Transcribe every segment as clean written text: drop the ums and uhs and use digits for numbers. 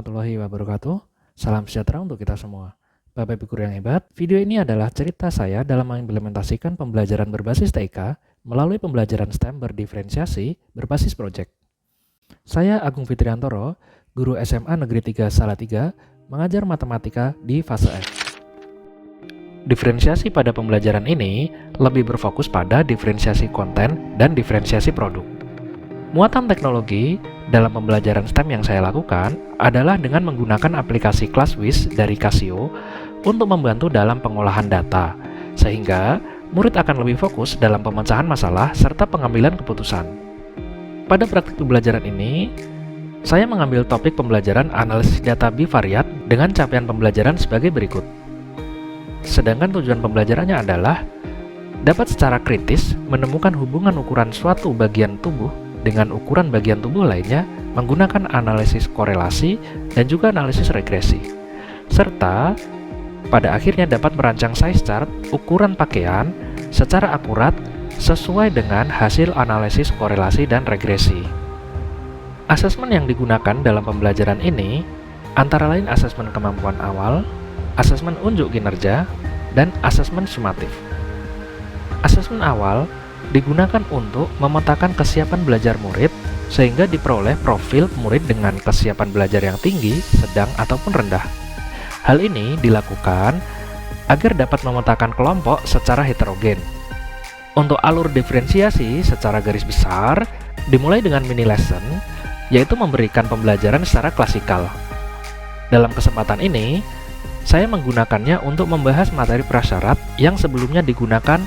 warahmatullahi wabarakatuh. Salam sejahtera untuk kita semua. Bapak Ibu guru yang hebat, video ini adalah cerita saya dalam mengimplementasikan pembelajaran berbasis TIK melalui pembelajaran STEM berdiferensiasi berbasis proyek. Saya Agung Fitriantoro, guru SMA Negeri 3 Salatiga, mengajar matematika di fase F. Diferensiasi pada pembelajaran ini lebih berfokus pada diferensiasi konten dan diferensiasi produk. Muatan teknologi dalam pembelajaran STEM yang saya lakukan adalah dengan menggunakan aplikasi ClassWiz dari Casio untuk membantu dalam pengolahan data, sehingga murid akan lebih fokus dalam pemecahan masalah serta pengambilan keputusan. Pada praktik pembelajaran ini, saya mengambil topik pembelajaran analisis data bivariat dengan capaian pembelajaran sebagai berikut. Sedangkan tujuan pembelajarannya adalah dapat secara kritis menemukan hubungan ukuran suatu bagian tubuh dengan ukuran bagian tubuh lainnya menggunakan analisis korelasi dan juga analisis regresi. Serta pada akhirnya dapat merancang size chart ukuran pakaian secara akurat sesuai dengan hasil analisis korelasi dan regresi. Asesmen yang digunakan dalam pembelajaran ini antara lain asesmen kemampuan awal, asesmen unjuk kinerja, dan asesmen sumatif. Asesmen awal digunakan untuk memetakan kesiapan belajar murid sehingga diperoleh profil murid dengan kesiapan belajar yang tinggi, sedang, ataupun rendah. Hal ini dilakukan agar dapat memetakan kelompok secara heterogen. Untuk alur diferensiasi secara garis besar dimulai dengan mini lesson, yaitu memberikan pembelajaran secara klasikal. Dalam kesempatan ini, saya menggunakannya untuk membahas materi prasyarat yang sebelumnya digunakan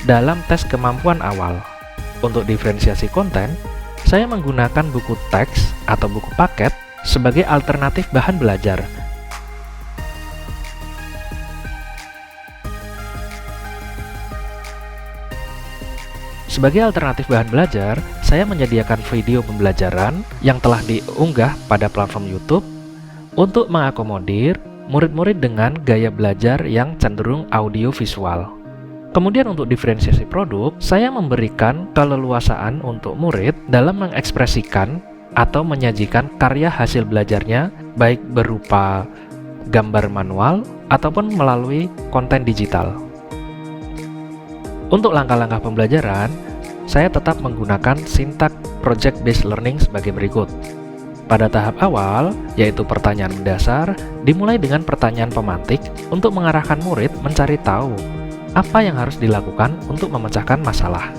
dalam tes kemampuan awal. Untuk diferensiasi konten, saya menggunakan buku teks atau buku paket sebagai alternatif bahan belajar. Sebagai alternatif bahan belajar, saya menyediakan video pembelajaran yang telah diunggah pada platform YouTube untuk mengakomodir murid-murid dengan gaya belajar yang cenderung audio-visual. Kemudian untuk diferensiasi produk, saya memberikan keleluasaan untuk murid dalam mengekspresikan atau menyajikan karya hasil belajarnya baik berupa gambar manual ataupun melalui konten digital. Untuk langkah-langkah pembelajaran, saya tetap menggunakan sintak project based learning sebagai berikut. Pada tahap awal, yaitu pertanyaan mendasar, dimulai dengan pertanyaan pemantik untuk mengarahkan murid mencari tahu apa yang harus dilakukan untuk memecahkan masalah.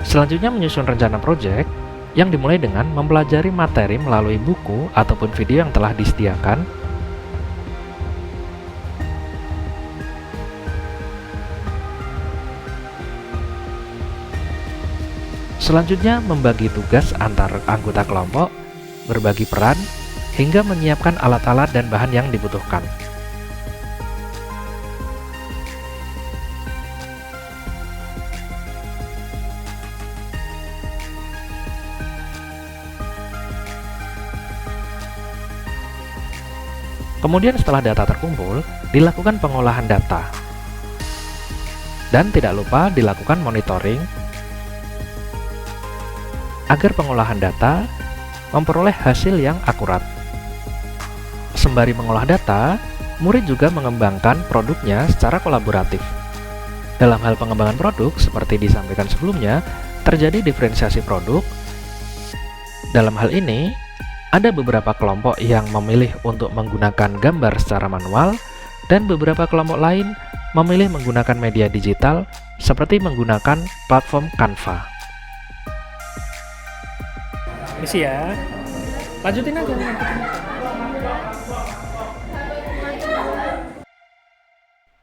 Selanjutnya menyusun rencana proyek yang dimulai dengan mempelajari materi melalui buku ataupun video yang telah disediakan. Selanjutnya membagi tugas antar anggota kelompok, berbagi peran, hingga menyiapkan alat-alat dan bahan yang dibutuhkan. Kemudian setelah data terkumpul, dilakukan pengolahan data. Dan tidak lupa dilakukan monitoring agar pengolahan data memperoleh hasil yang akurat. Sembari mengolah data, murid juga mengembangkan produknya secara kolaboratif. Dalam hal pengembangan produk, seperti disampaikan sebelumnya, terjadi diferensiasi produk. Dalam hal ini, ada beberapa kelompok yang memilih untuk menggunakan gambar secara manual, dan beberapa kelompok lain memilih menggunakan media digital seperti menggunakan platform Canva. Misi ya, lanjutin aja.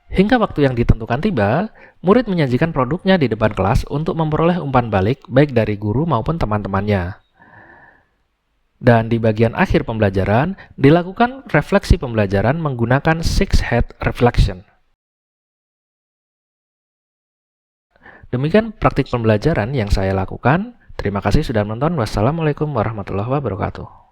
Hingga waktu yang ditentukan tiba, murid menyajikan produknya di depan kelas untuk memperoleh umpan balik baik dari guru maupun teman-temannya. Dan di bagian akhir pembelajaran, dilakukan refleksi pembelajaran menggunakan Six Head Reflection. Demikian praktik pembelajaran yang saya lakukan. Terima kasih sudah menonton. Wassalamualaikum warahmatullahi wabarakatuh.